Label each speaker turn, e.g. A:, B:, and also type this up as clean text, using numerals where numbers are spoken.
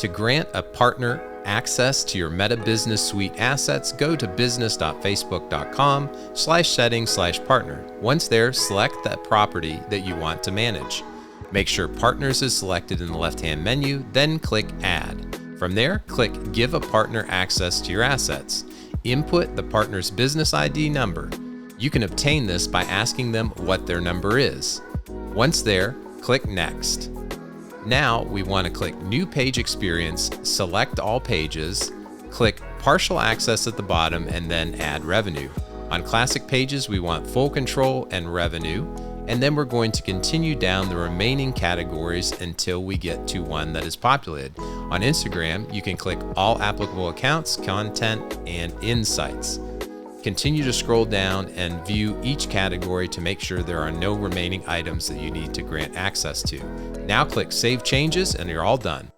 A: To grant a partner access to your Meta Business Suite assets, go to business.facebook.com/settings/partner. Once there, select that property that you want to manage. Make sure Partners is selected in the left-hand menu, then click Add. From there, click Give a Partner Access to your assets. Input the partner's business ID number. You can obtain this by asking them what their number is. Once there, click Next. Now we want to click New Page Experience, select all pages, click Partial Access at the bottom, and then Add Revenue. On Classic pages, we want full control and revenue, and then we're going to continue down the remaining categories until we get to one that is populated. On Instagram, you can click All Applicable Accounts, Content, and Insights. Continue to scroll down and view each category to make sure there are no remaining items that you need to grant access to. Now click Save Changes and you're all done.